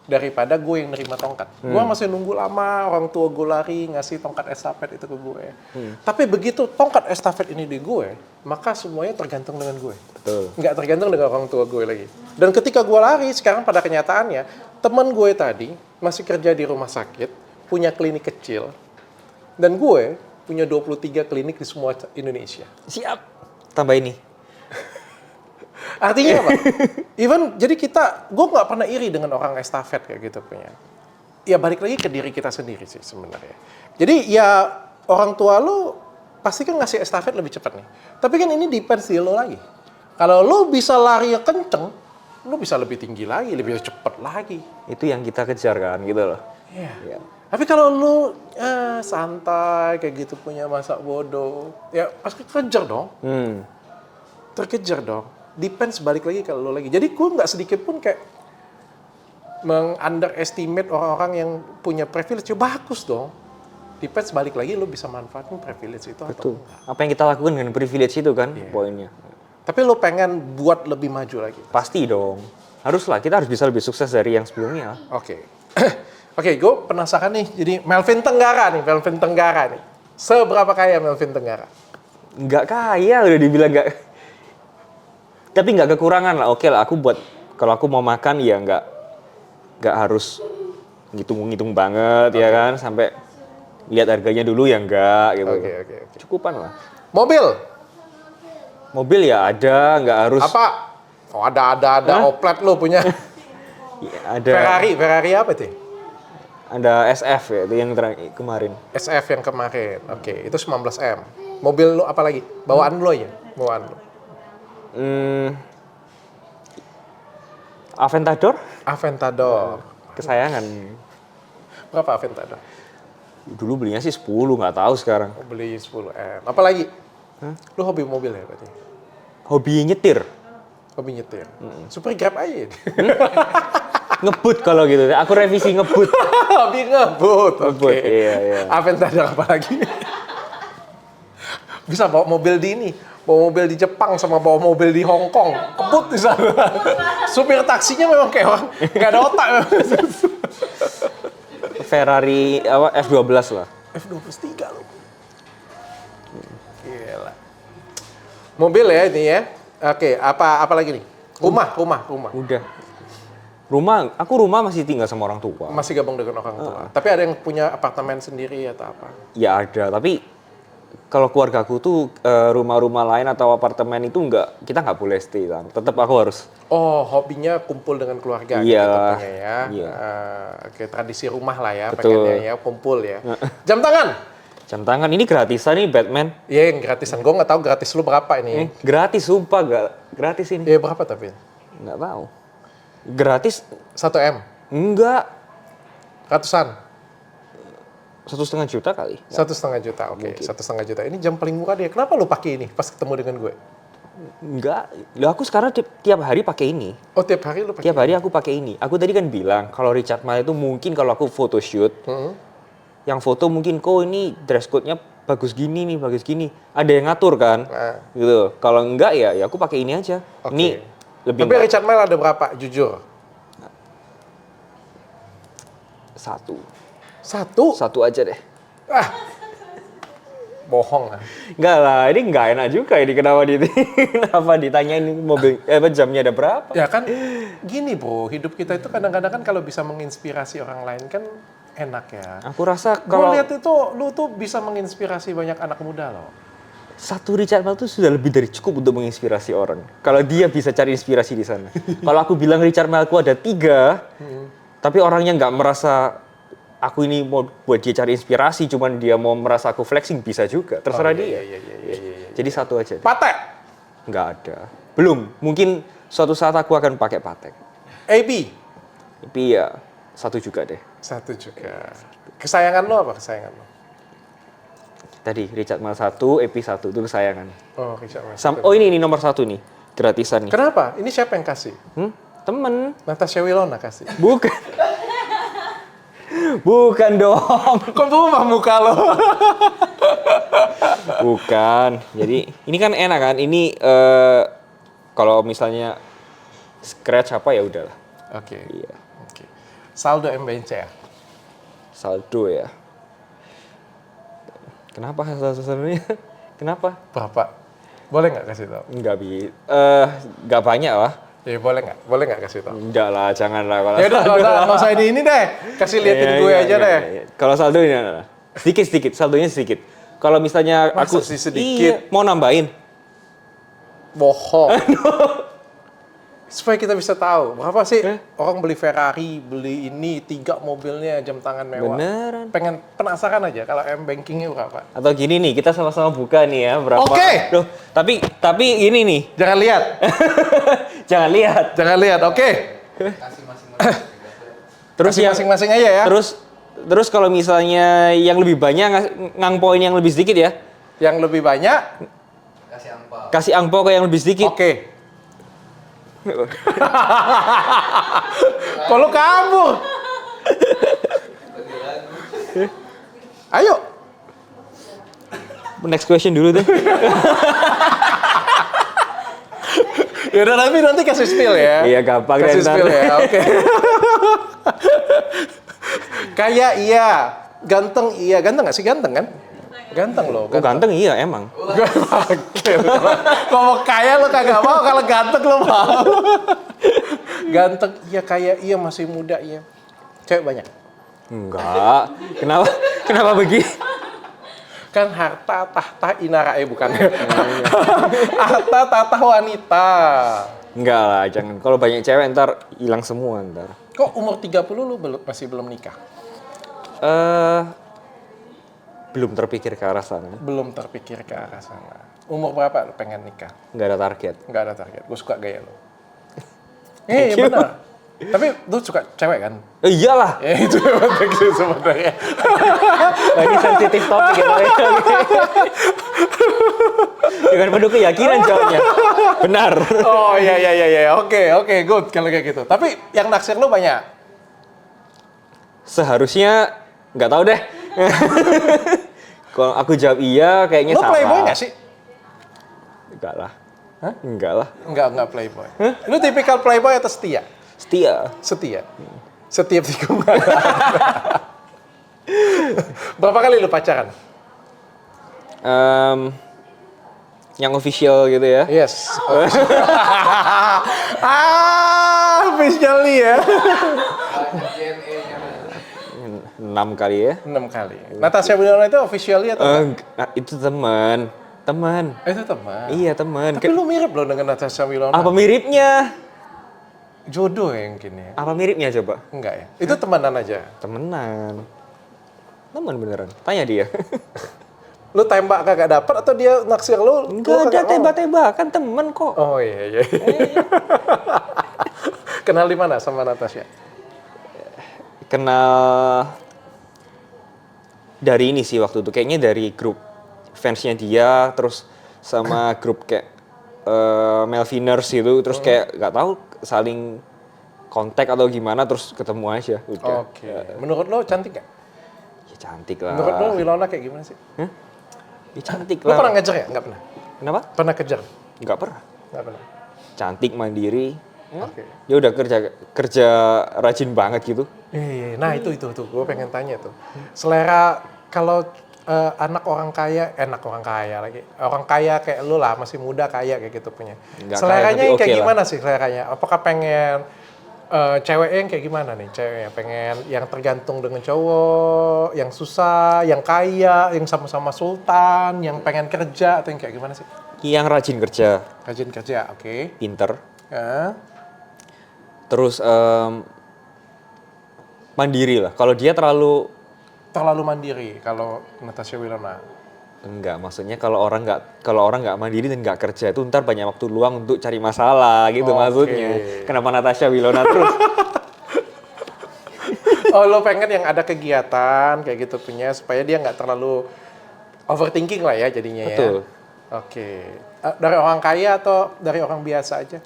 daripada gue yang nerima tongkat. Gue masih nunggu lama orang tua gue lari ngasih tongkat estafet itu ke gue. Tapi begitu tongkat estafet ini di gue, maka semuanya tergantung dengan gue. Betul. Nggak tergantung dengan orang tua gue lagi. Dan ketika gue lari, sekarang pada kenyataannya, teman gue tadi masih kerja di rumah sakit, punya klinik kecil, dan gue punya 23 klinik di semua Indonesia. Siap. Tambah ini. Artinya apa? Even, jadi gue nggak pernah iri dengan orang estafet kayak gitu punya. Ya balik lagi ke diri kita sendiri sih sebenarnya. Jadi ya orang tua lo pasti kan ngasih estafet lebih cepat nih. Tapi kan ini depends di lo lagi. Kalau lo bisa lari kenceng, lo bisa lebih tinggi lagi, lebih cepat lagi. Itu yang kita kejar kan gitu loh. Iya. Tapi kalau lu santai kayak gitu punya masa bodoh, ya pasti kejar dong. Terkejar dong. Depends balik lagi kalau lu lagi. Jadi gue nggak sedikit pun kayak meng-underestimate orang-orang yang punya privilege. Ya bagus dong. Depends balik lagi lu bisa manfaatin privilege itu atau enggak. Apa yang kita lakukan dengan privilege itu kan poinnya. Tapi lu pengen buat lebih maju lagi. Pasti dong. Haruslah, kita harus bisa lebih sukses dari yang sebelumnya. Oke. Oke, gue penasaran nih. Jadi Melvin Tenggara nih. Seberapa kaya Melvin Tenggara? Nggak kaya, udah dibilang nggak. Tapi nggak kekurangan lah. Oke lah, kalau aku mau makan ya nggak harus ngitung banget ya kan. Sampai lihat harganya dulu ya nggak gitu. Oke. Cukupan lah. Mobil ya ada, nggak harus. apa? Oh ada Oplet lo punya. Ya, ada. Ferrari apa tuh? Ada SF ya, itu yang kemarin. SF yang kemarin. Oke, itu 19M. Mobil lo apa lagi? Bawaan lo ya? Bawaan lo. Aventador. Kesayangan. Berapa Aventador? Dulu belinya sih 10, nggak tahu sekarang. Oh, beli 10M. Apa lagi? Lo hobi mobil ya berarti? Hobi nyetir. Hobi nyetir. Super Grab aja. Ngebut kalau gitu. Aku revisi ngebut. Hobi ngebut. Oke. Iya. Aventador apa lagi? Bisa bawa mobil di ini. Bawa mobil di Jepang sama bawa mobil di Hong Kong. Kebut di sana. Supir taksinya memang kayak orang nggak ada otak. Ferrari F12 lah. F12 3 loh. Gila. Mobil ya ini ya. Oke, apa lagi nih? Rumah. Udah. Aku rumah masih tinggal sama orang tua. Masih gabung dengan orang tua. Tapi ada yang punya apartemen sendiri atau apa? Ya ada, tapi kalau keluargaku tuh rumah-rumah lain atau apartemen itu kita nggak boleh stay kan. Tetap aku harus. Oh, hobinya kumpul dengan keluarga Iya. gitu punya ya. Iya. Oke, tradisi rumah lah ya, Betul. pengennya ya, kumpul ya. Jam tangan ini gratisan nih Batman. Iya, yang gratisan. Gue nggak tahu gratis lu berapa ini. Gratis, sumpah gratis ini. Iya, berapa tapi? Nggak tahu. Gratis 1M? enggak. Ratusan? 1,5 juta kali. 1,5 juta, oke. 1,5 juta. Ini jam paling murah dia. Kenapa lu pakai ini pas ketemu dengan gue? Enggak. Lah aku sekarang tiap hari pakai ini. Oh, tiap hari lu pakai? Tiap hari aku pakai ini. Aku tadi kan bilang kalau Richard Mille itu mungkin kalau aku photoshoot, yang foto mungkin ini dress code-nya bagus gini nih, bagus gini. Ada yang ngatur kan, gitu. Kalau enggak ya aku pakai ini aja. Oke. Ini lebih. Tapi Richard Mille ada berapa? Jujur. Satu aja deh. Bohong lah. Enggak lah, ini enggak enak juga ini kenapa ditanyain mobil jamnya ada berapa? Ya kan gini Bro, hidup kita itu kadang-kadang kan kalau bisa menginspirasi orang lain kan enak ya. Aku rasa Gue kalau lihat itu lu tuh bisa menginspirasi banyak anak muda loh. satu Richard Mille itu sudah lebih dari cukup untuk menginspirasi orang. Kalau dia bisa cari inspirasi di sana. Kalau aku bilang Richard Mille aku ada 3, tapi orangnya nggak merasa aku ini mau buat dia cari inspirasi, cuman dia mau merasa aku flexing bisa juga. Terserah dia. Iya. Jadi satu aja. Patek? Nggak ada. Belum. Mungkin suatu saat aku akan pakai Patek. AB? Tapi ya satu juga deh. Satu juga. Kesayangan lo apa kesayangan lo? Tadi Richard Mille 1, EP 1 itu kesayangan. Oh, Richard Mille. Oh ini nomor 1 nih, gratisan nih. Kenapa? Ini siapa yang kasih? Temen. Natasha Wilona kasih. Bukan. Bukan dong. Kok berubah muka lo? Bukan. Jadi ini kan enak kan. Ini kalau misalnya scratch apa ya udahlah. Oke. Iya. Oke. Saldo MBNC ya? Saldo ya. Kenapa saldonya? Kenapa? Berapa? Boleh nggak kasih tau? Nggak banyak lah. Ya boleh nggak? Boleh nggak kasih tau? Enggak lah, jangan lah. Kalau Ya udah, nggak usah di ini deh. Kasih liatin gue aja deh. Iya. Kalau saldo ini sedikit, saldonya sedikit. Kalau misalnya Masa aku sih sedikit? Iya, mau nambahin. Bohong. Supaya kita bisa tahu berapa sih orang beli Ferrari, beli ini 3 mobilnya jam tangan mewah. Beneran. Pengen penasaran aja kalau M-bankingnya berapa. Atau gini nih, kita sama-sama buka nih ya berapa. Oke. Loh, tapi ini nih. Jangan lihat. Jangan lihat. Jangan lihat, oke. Terus Kasih masing-masing aja ya. Terus kalau misalnya yang lebih banyak ngangpoin yang lebih sedikit ya. Yang lebih banyak, Kasih angpau ke yang lebih sedikit. oke. Kalau kabur. Ayo. Next question dulu deh. Ya udah nanti kasih spill ya. Iya, gampang Kasih deh, ntar. spill ya, oke. Kaya iya, ganteng iya, ganteng nggak sih ganteng kan? Ganteng loh. Oh, ganteng iya emang. Kalau kaya lo kagak mau, kalau ganteng lo mau. Ganteng iya, kaya iya, masih muda iya. Cewek banyak. Enggak. Kenapa begini? Kan harta tahta inara bukan. Harta tahta wanita. Enggak lah, jangan. Kalau banyak cewek ntar hilang semua ntar. Kok umur 30 lu masih belum nikah? Belum terpikir ke arah sana. Belum terpikir ke arah sana. Umur berapa lu pengen nikah? Nggak ada target. Nggak ada target. Gue suka gaya lo. Iya benar. Tapi lu suka cewek kan? Iyalah. Ya itu yang penting sih sebenarnya. Nah, ini sensitif topik ya. Dengan penuh keyakinan jawabnya. Benar. Oh iya. Oke, good kalau kayak gitu. Tapi yang naksir lu banyak. Seharusnya nggak tahu deh. Kalau aku jawab iya, kayaknya Lu salah. playboy nggak sih? Enggak lah. Hah? Enggak lah. Enggak playboy. Lu tipikal playboy atau setia? Setia. Setia. Setiap tikungan. Berapa kali lu pacaran? Yang official gitu ya. Yes. Officially ya. 6 kali ya. 6 kali. Natasha Wilona itu officially atau enggak? Itu teman. Itu teman. Iya teman. Tapi lu mirip loh dengan Natasha Wilona. Apa miripnya? Jodoh ya mungkin ya? Apa miripnya coba? Enggak ya? Itu temenan aja? Temenan. Teman beneran. Tanya dia. Lu tembak kagak dapet atau dia naksir lu? Enggak ada tembak-tembakan, temen kok. Oh iya. Kenal di mana sama Natasha? Kenal dari ini sih waktu itu. Kayaknya dari grup fansnya dia, terus sama grup kayak Melviners gitu. Terus kayak nggak tahu saling kontak atau gimana, terus ketemu aja. Udah. Oke. Menurut lo cantik gak? Ya cantik lah. Menurut lo Wilona kayak gimana sih? Ya cantik Lo lah. pernah ngejar ya? Nggak pernah? Kenapa? Pernah kejar? Nggak pernah. Nggak pernah. Cantik, mandiri. Oke. Ya udah kerja rajin banget gitu. Iya. Nah itu tuh. Gue pengen tanya tuh. Selera kalau anak orang kaya lagi. Orang kaya kayak lu lah, masih muda kaya kayak gitu punya. Nggak Seleranya kaya, yang tapi kayak oke gimana sih seleranya? Apakah pengen ceweknya yang kayak gimana nih? Ceweknya pengen yang tergantung dengan cowok, yang susah, yang kaya, yang sama-sama sultan, yang pengen kerja atau yang kayak gimana sih? Yang rajin kerja, Rajin kerja, oke. pinter. Ya. Terus mandiri lah. Kalau dia terlalu Terlalu mandiri kalau Natasha Wilona. Enggak, maksudnya kalau orang nggak mandiri dan nggak kerja itu ntar banyak waktu luang untuk cari masalah gitu Oke. maksudnya. Kenapa Natasha Wilona terus? Oh, lo pengen yang ada kegiatan kayak gitu punya supaya dia nggak terlalu overthinking lah ya jadinya ya. Betul. Oke. Dari orang kaya atau dari orang biasa aja?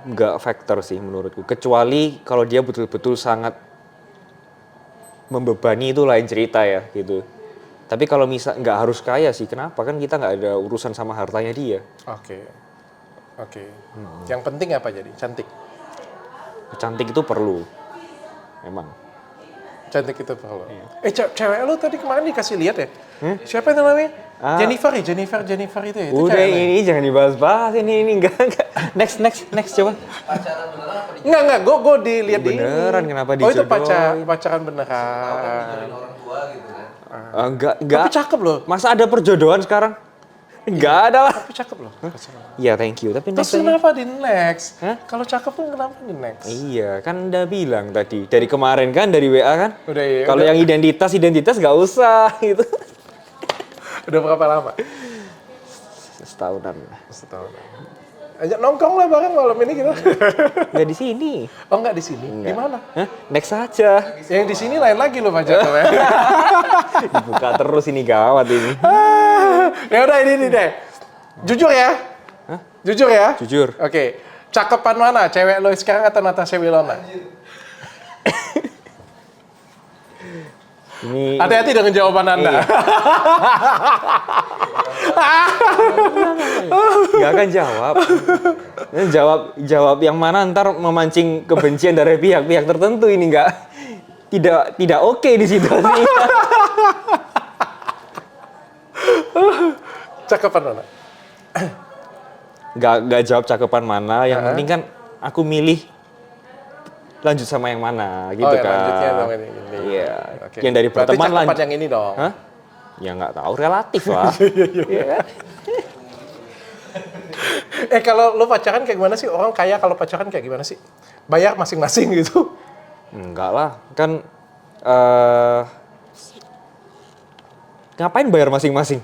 Nggak faktor sih menurutku. Kecuali kalau dia betul-betul sangat membebani itu lain cerita ya gitu. Tapi kalau misal nggak harus kaya sih, kenapa kan kita nggak ada urusan sama hartanya dia. Oke. Oke. Yang penting apa jadi? Cantik. Cantik itu perlu, emang. Cantik itu perlu. Cewek lu tadi kemarin dikasih lihat ya? Siapa itu namanya? Jennifer ya? Jennifer itu ya? Itu Udah cewek lu ya? ini jangan dibahas-bahas ini enggak. Next coba. Enggak, gue dilihat di ini. Beneran, kenapa Oh itu dijodohin? pacaran beneran. Enggak. Tapi cakep loh. Masa ada perjodohan sekarang? Enggak ada lah. Tapi cakep loh. pacaran. Iya, thank you. Tapi Terus next aja. kenapa di next? Hah? Kalau cakep tuh kenapa di next? Iya, kan udah bilang tadi. Dari kemarin kan, dari WA kan. Udah iya. Kalau yang identitas nggak usah gitu. Udah berapa lama? Setahunan. Setahun. Ajak nongkrong lah bareng malam ini kita. Nggak di sini. Oh enggak di sini? Di mana? Hah? Next aja. Yang di sini lain lagi loh pacar lo ya. Dibuka terus ini gawat ini. Ya udah ini deh. Jujur ya? Hah? Jujur ya? Jujur. Oke. Cakepan mana? Cewek lo sekarang atau Natasha Wilona? Ini Hati-hati dengan jawaban Anda. nggak akan jawab. Ini jawab yang mana ntar memancing kebencian dari pihak-pihak tertentu ini tidak oke di situasi. Cakepan mana? Nggak jawab cakepan mana. Yang penting kan aku milih lanjut sama yang mana gitu yang kan. lanjutnya sama ini. Iya. Oke. Yang dari Berarti berteman cakepan lanjut. yang ini dong. Hah? Ya nggak tahu, relatif lah. Iya kan? Kalau lo pacaran kayak gimana sih? Orang kaya kalau pacaran kayak gimana sih? Bayar masing-masing gitu? Enggak lah, kan ngapain bayar masing-masing?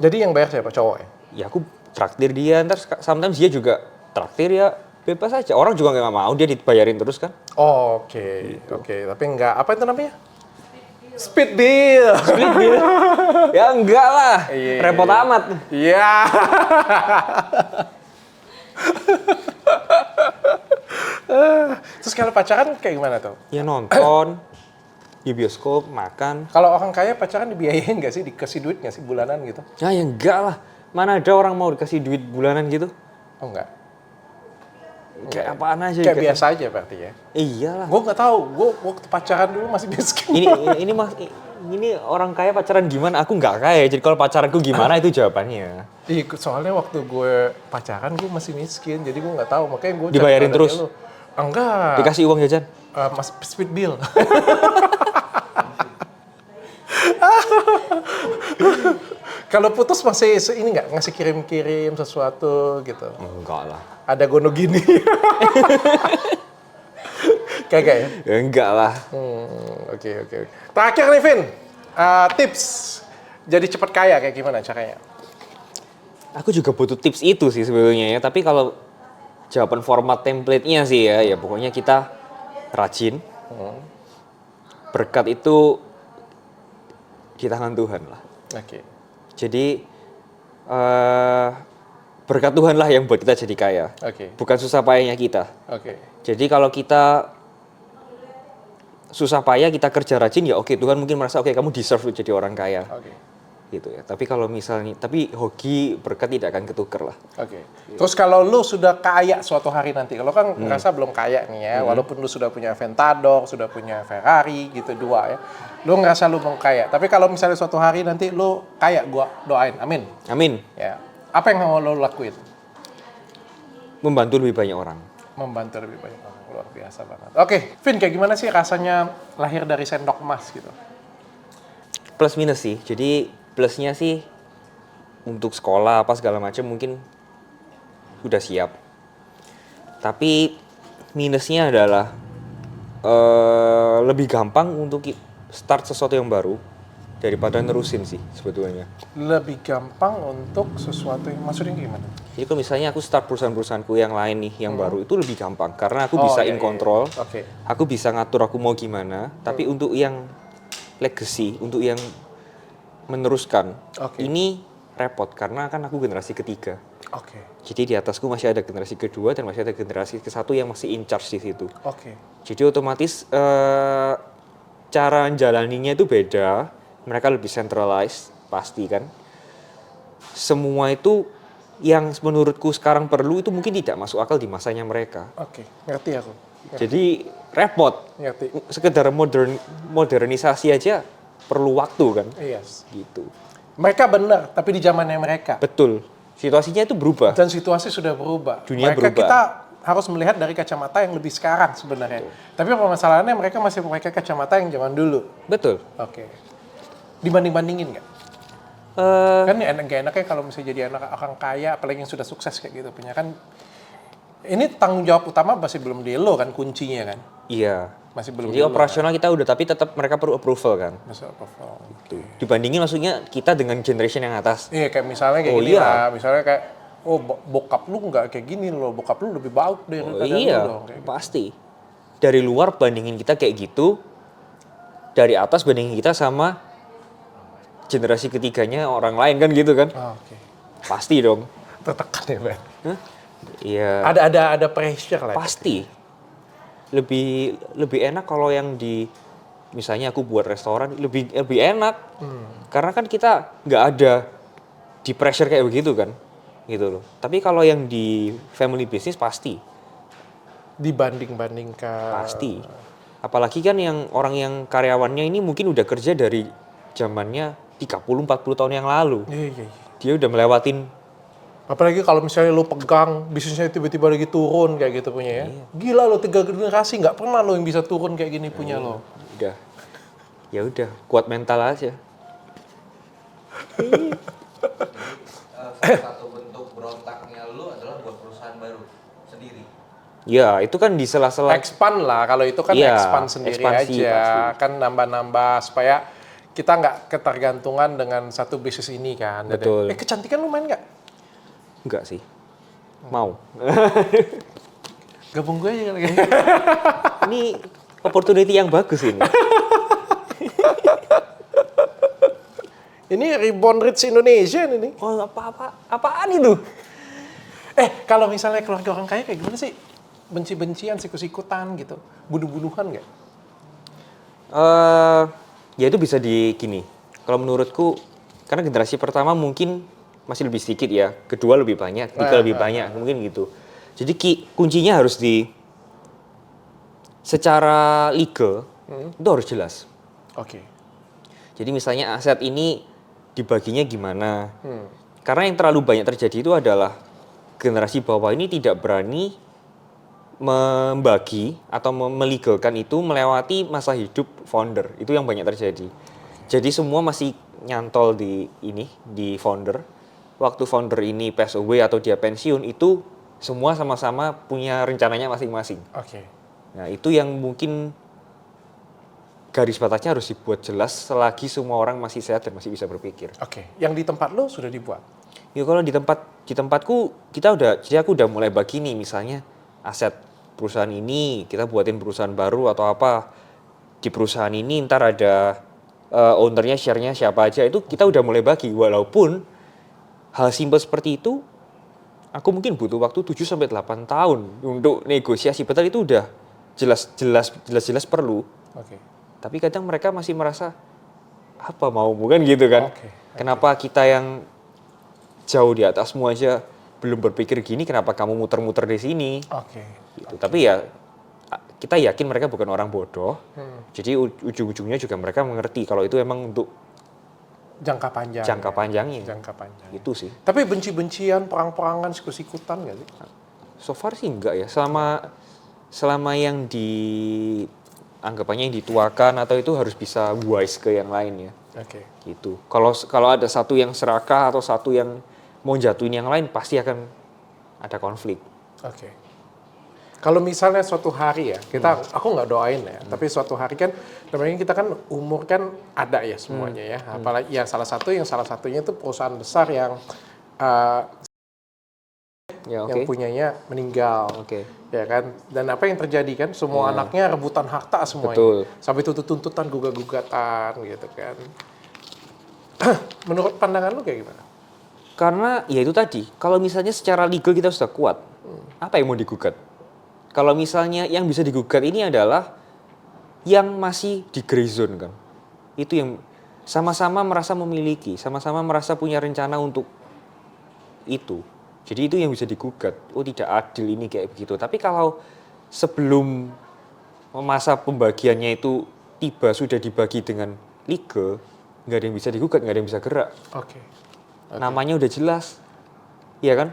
Jadi yang bayar siapa? Cowok ya? Ya aku traktir dia, ntar sometimes dia juga traktir ya bebas aja. Orang juga nggak mau dia dibayarin terus kan? Oh, oke. Oke, tapi enggak. Apa itu namanya? Speed bill. Ya enggak lah, Iya. repot amat. Iya. Terus kalau pacaran kayak gimana tuh? Ya nonton, di bioskop, makan. Kalau orang kaya pacaran dibiayain nggak sih? Dikasih duit nggak sih bulanan gitu? Ya enggak lah, mana ada orang mau dikasih duit bulanan gitu? Oh enggak. Kayak apaan aja. Kayak dikasih. biasa aja berarti ya. Iyalah. Gue nggak tahu. Gue waktu pacaran dulu masih miskin. Ini orang kaya pacaran gimana? Aku nggak kaya, jadi kalau pacaranku gimana itu jawabannya. Iya, soalnya waktu gue pacaran gue masih miskin, jadi gue nggak tahu. Makanya gue Dibayarin terus? Enggak. Dikasih uang jajan? Mas speed bill. Kalau putus masih ini nggak ngasih kirim-kirim sesuatu gitu. Enggak lah. Ada gono gini. Kagak ya? Ya, enggak lah. Oke. Terakhir nih Vin, tips jadi cepat kaya kayak gimana caranya? Aku juga butuh tips itu sih sebetulnya ya. Tapi kalau jawaban format template-nya sih ya pokoknya kita rajin. Berkat itu di tangan Tuhan lah. Oke. Jadi berkat Tuhan lah yang buat kita jadi kaya. Oke. Bukan susah payahnya kita. Oke. Jadi kalau kita susah payah, kita kerja rajin ya oke, Tuhan mungkin merasa oke kamu deserve untuk jadi orang kaya. Oke. Gitu ya. Tapi kalau misalnya, tapi hoki berkat tidak akan ketuker lah. Oke. Terus kalau lu sudah kaya suatu hari nanti, kalau kan ngerasa belum kaya nih ya, walaupun lu sudah punya Aventador, sudah punya Ferrari gitu dua ya, lu ngerasa lu belum kaya. Tapi kalau misalnya suatu hari nanti lu kaya, gua doain, amin. Amin. Ya. Apa yang mau lu lakuin? Membantu lebih banyak orang. Membantu lebih banyak orang, luar biasa banget. Oke, Vin, kayak gimana sih rasanya lahir dari sendok emas gitu? Plus minus sih. Jadi plusnya sih untuk sekolah apa segala macam mungkin udah siap. Tapi minusnya adalah lebih gampang untuk start sesuatu yang baru daripada nerusin sih sebetulnya. Lebih gampang untuk sesuatu yang maksudnya gimana? Jadi kalau misalnya aku start perusahaan-perusahaanku yang lain nih, yang baru itu lebih gampang karena aku Oh, bisa iya, in iya, control, iya. Oke. aku bisa ngatur aku mau gimana. Tapi untuk yang legacy, untuk yang meneruskan, Oke. ini repot karena kan aku generasi ketiga. Oke. Jadi di atasku masih ada generasi kedua dan masih ada generasi ke satu yang masih in charge di situ. Oke. Jadi otomatis cara jalaninya itu beda. Mereka lebih centralized, pasti kan. Semua itu yang menurutku sekarang perlu itu mungkin tidak masuk akal di masanya mereka. Oke, ngerti aku. Jadi repot. Ngerti. Sekedar modernisasi aja perlu waktu kan. Yes. Gitu. Mereka benar, tapi di zamannya mereka. Betul. Situasinya itu berubah. Dan situasi sudah berubah. Dunia mereka berubah. kita harus melihat dari kacamata yang lebih sekarang sebenarnya. Tapi permasalahannya mereka masih pakai kacamata yang zaman dulu. Betul. Oke. Dibanding-bandingin nggak? Kan gak enaknya kalau misalnya jadi anak orang kaya, apalagi yang sudah sukses kayak gitu punya kan. Ini tanggung jawab utama masih belum di lo kan kuncinya kan? Iya. Masih belum Jadi di lo, operasional kita udah, tapi tetap mereka perlu approval kan. kan? Masih approval. Dibandingin maksudnya kita dengan generation yang atas. Iya kayak misalnya kayak Oh, gini iya. lah, misalnya kayak bokap lu nggak kayak gini loh, bokap lu lebih baik deh Oh, daripada iya, lu dong. Kayak gitu. pasti. Dari luar bandingin kita kayak gitu, dari atas bandingin kita sama generasi ketiganya orang lain kan gitu kan. Oh, oke. Pasti dong. Tertekan ya, Ben? Hah? Iya. Ada pressure lah. Pasti. Lebih enak kalau yang di misalnya aku buat restoran lebih enak. Karena kan kita nggak ada di pressure kayak begitu kan. Gitu loh. Tapi kalau yang di family business pasti. Dibanding-bandingkan. Pasti. Apalagi kan yang orang yang karyawannya ini mungkin udah kerja dari zamannya 30-40 tahun yang lalu. Iya, iya, iya. Dia udah melewatin. Apalagi kalau misalnya lo pegang, bisnisnya tiba-tiba lagi turun kayak gitu punya ya. Gila lo, 3 generasi nggak pernah lo yang bisa turun kayak gini punya lo. Udah. Ya udah, kuat mental aja. Salah satu bentuk berontaknya lu adalah buat perusahaan baru sendiri. Ya, itu kan di sela-sela. Expand lah, kalau itu kan Iya, expand sendiri ekspansi aja. pasti. Kan nambah-nambah supaya kita nggak ketergantungan dengan satu bisnis ini kan. Betul. Kecantikan lu main nggak? Enggak sih. Mau. Gabung gue aja kali. Ini opportunity yang bagus ini. Ini Reborn Rich Indonesia ini. Oh, apaan itu? Kalau misalnya keluarga orang kaya kayak gimana sih? Benci-bencian, sikut-sikutan gitu. Bunuh-bunuhan nggak? Ya itu bisa di gini. Kalau menurutku, karena generasi pertama mungkin masih lebih sedikit ya. Kedua lebih banyak, ketiga lebih banyak. Mungkin gitu. Jadi kuncinya harus secara legal, itu harus jelas. Oke. Jadi misalnya aset ini dibaginya gimana. Karena yang terlalu banyak terjadi itu adalah generasi bawah ini tidak berani membagi atau melegalkan itu melewati masa hidup founder. Itu yang banyak terjadi. Jadi semua masih nyantol di founder. Waktu founder ini pass away atau dia pensiun, itu semua sama-sama punya rencananya masing-masing. Oke. Nah, itu yang mungkin garis batasnya harus dibuat jelas selagi semua orang masih sehat dan masih bisa berpikir. Oke. Yang di tempat lo sudah dibuat? Ya kalau di tempatku jadi aku udah mulai bagi nih, misalnya aset perusahaan ini kita buatin perusahaan baru atau apa. Di perusahaan ini ntar ada ownernya, share-nya siapa aja, itu kita udah mulai bagi. Walaupun hal simpel seperti itu aku mungkin butuh waktu 7-8 tahun untuk negosiasi. Betul, itu udah jelas perlu. Oke. Tapi kadang mereka masih merasa apa mau bukan gitu kan? Oke. Kenapa kita yang jauh di atasmu aja belum berpikir gini, kenapa kamu muter-muter di sini? Oke. Gitu. Tapi ya kita yakin mereka bukan orang bodoh. Jadi ujung-ujungnya juga mereka mengerti kalau itu emang untuk Jangka panjang. jangka ya? panjangnya. Jangka panjang. Itu sih. Tapi benci-bencian, perang-perangan, sikut-sikutan nggak sih? So far sih enggak ya. Selama yang anggapannya yang dituakan atau itu harus bisa wise ke yang lain ya. Oke. Gitu. Kalau ada satu yang serakah atau satu yang mau jatuhin yang lain, pasti akan ada konflik. Oke. Kalau misalnya suatu hari ya, aku nggak doain ya, tapi suatu hari kan, namanya kita kan umur kan ada ya semuanya ya. Apalagi ya salah satunya itu perusahaan besar yang Ya, yang punyanya meninggal, Oke. ya kan? Dan apa yang terjadi kan? Semua anaknya rebutan harta semuanya, Betul. sampai tuntut-tuntutan, gugat-gugatan gitu kan. Menurut pandangan lu kayak gimana? Karena ya itu tadi, kalau misalnya secara legal kita sudah kuat, apa yang mau digugat? Kalau misalnya yang bisa digugat ini adalah yang masih di gray zone kan. Itu yang sama-sama merasa memiliki, sama-sama merasa punya rencana untuk itu. Jadi itu yang bisa digugat. Oh tidak adil ini kayak begitu. Tapi kalau sebelum masa pembagiannya itu tiba sudah dibagi dengan legal, nggak ada yang bisa digugat, nggak ada yang bisa gerak. Oke. Namanya udah jelas, iya kan?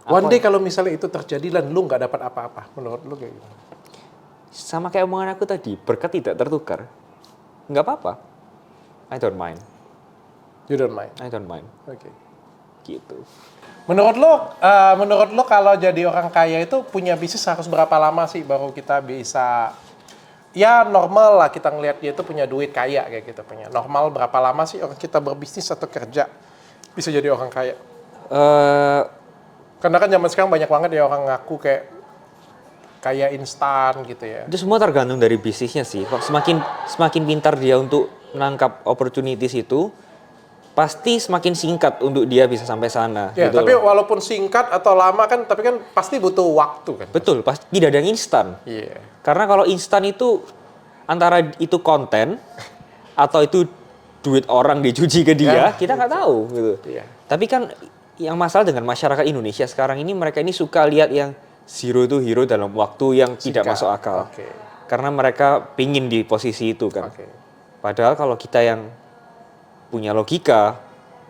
One day kalau misalnya itu terjadi dan lu nggak dapat apa-apa, menurut lu kayak gimana? Sama kayak omongan aku tadi, berkat tidak tertukar, nggak apa-apa. I don't mind, You don't mind? I don't mind, Oke. gitu. Menurut lo kalau jadi orang kaya itu punya bisnis harus berapa lama sih baru kita bisa, ya normal lah kita ngelihat dia itu punya duit kaya kayak gitu punya. Normal berapa lama sih orang kita berbisnis atau kerja bisa jadi orang kaya? Karena kan zaman sekarang banyak banget ya orang ngaku kayak kaya instan gitu ya. Itu semua tergantung dari bisnisnya sih. Semakin pintar dia untuk menangkap opportunities itu, pasti semakin singkat untuk dia bisa sampai sana. Ya, gitu tapi loh. walaupun singkat atau lama kan, tapi kan pasti butuh waktu kan. Betul, pasti tidak ada yang instan. Iya. Karena kalau instan itu antara itu konten atau itu duit orang dicuci ke dia, kita nggak tahu gitu. Iya. Tapi kan yang masalah dengan masyarakat Indonesia sekarang ini, mereka ini suka lihat yang zero to hero dalam waktu yang tidak Singkat. masuk akal. Oke. Karena mereka pingin di posisi itu kan. Oke. Padahal kalau kita yang punya logika,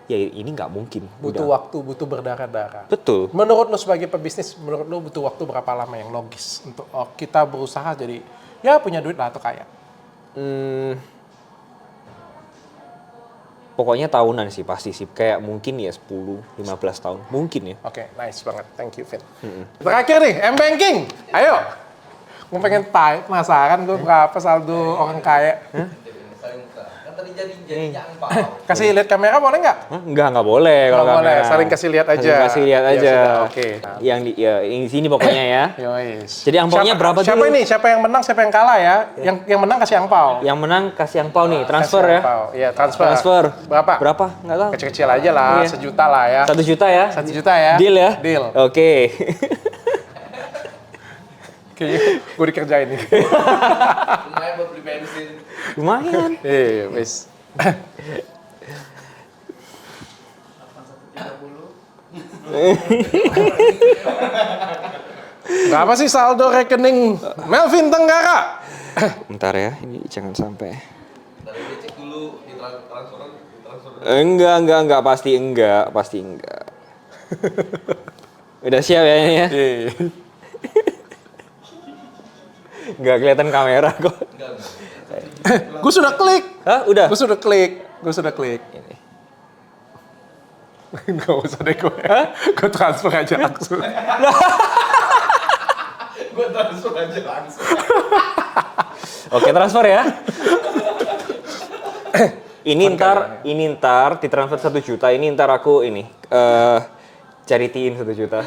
ya ini nggak mungkin. Butuh Udah. waktu, butuh berdarah-darah. Betul. Menurut lo sebagai pebisnis, menurut lo butuh waktu berapa lama yang logis untuk kita berusaha jadi ya punya duit lah atau kaya? Pokoknya tahunan sih pasti sih. Kayak mungkin ya 10-15 tahun. Mungkin ya. Oke, nice banget. Thank you, Vin. Terakhir nih, M-Banking. Ayo. Gue pengen penasaran gue berapa saldo orang kaya. Saling muka. Kan tadi jadi angpau. Kasih lihat kamera boleh nggak? Hah? Nggak boleh kalau Nggak boleh, kamera. saling kasih lihat aja. Saling kasih lihat Ya aja. sudah, oke. Yang di sini pokoknya ya. Yois. Jadi angpaonya berapa Siapa dulu? ini? Siapa yang menang, siapa yang kalah ya? Yang menang kasih angpau. Yang menang kasih angpau nih, transfer Kasih ya. angpau. Iya, transfer. Transfer. Berapa? Berapa? Nggak tahu. Kecil-kecil aja lah, Iya. 1 juta lah ya. 1 juta ya. 1 juta ya. Deal ya? Deal. Oke. Kayaknya gue dikerjain nih. Lumayan buat beli bensin. Lumayan. Iya, wis. Berapa sih saldo rekening Melvin Tenggara? Bentar ya, ini jangan sampai. Tadi dia cek dulu di transferan. Enggak, pasti enggak. Udah siap ya ini ya? Iya. Enggak kelihatan kamera kok. Gue sudah klik. Hah, udah? Gue sudah klik. Ini. Gak usah deh gue. Gue transfer aja langsung. Gue transfer aja langsung. Oke, transfer ya. Ini ntar ditransfer 1 juta. Ini ntar aku charitiin 1 juta.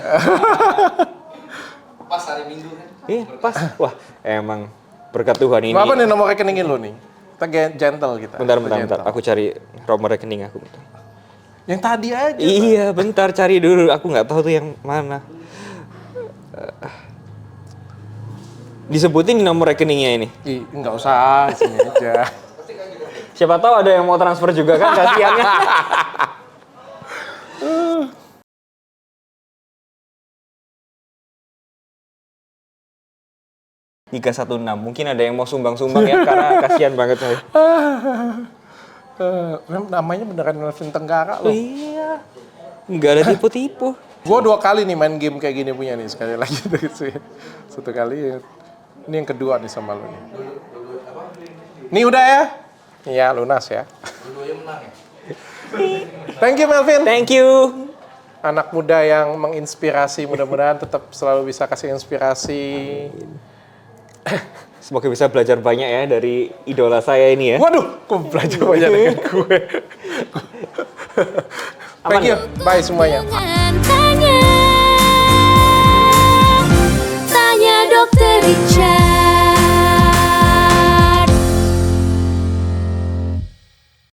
Pas hari Minggu kan. Iya, pas. Wah, emang berkat Tuhan ini. Berapa nih nomor rekeningin lo nih? Kita gentle kita. Bentar. Gentle. Aku cari nomor rekening aku. Bentar. Yang tadi aja. Iya, bentar cari dulu. Aku nggak tahu tuh yang mana. Disebutin nomor rekeningnya ini. Ih, nggak usah, sini aja. Siapa tahu ada yang mau transfer juga kan, kasihannya. ...316. Mungkin ada yang mau sumbang-sumbang ya, karena kasihan banget saya. Namanya beneran Melvin Tenggara loh. Iya. Nggak ada tipu-tipu. Gue 2 kali nih main game kayak gini punya nih. Sekali lagi dari sih. 1 kali. Ini yang kedua nih sama lo nih. Nih udah ya? Iya lunas ya. Dua-duanya menang ya. Thank you Melvin. Thank you. anak muda yang menginspirasi. Mudah-mudahan tetap selalu bisa kasih inspirasi. Semoga bisa belajar banyak ya dari idola saya ini ya. Waduh, kok belajar banyak dengan gue. Thank you, bye semuanya. Jangan tanya, tanya dokter Richard.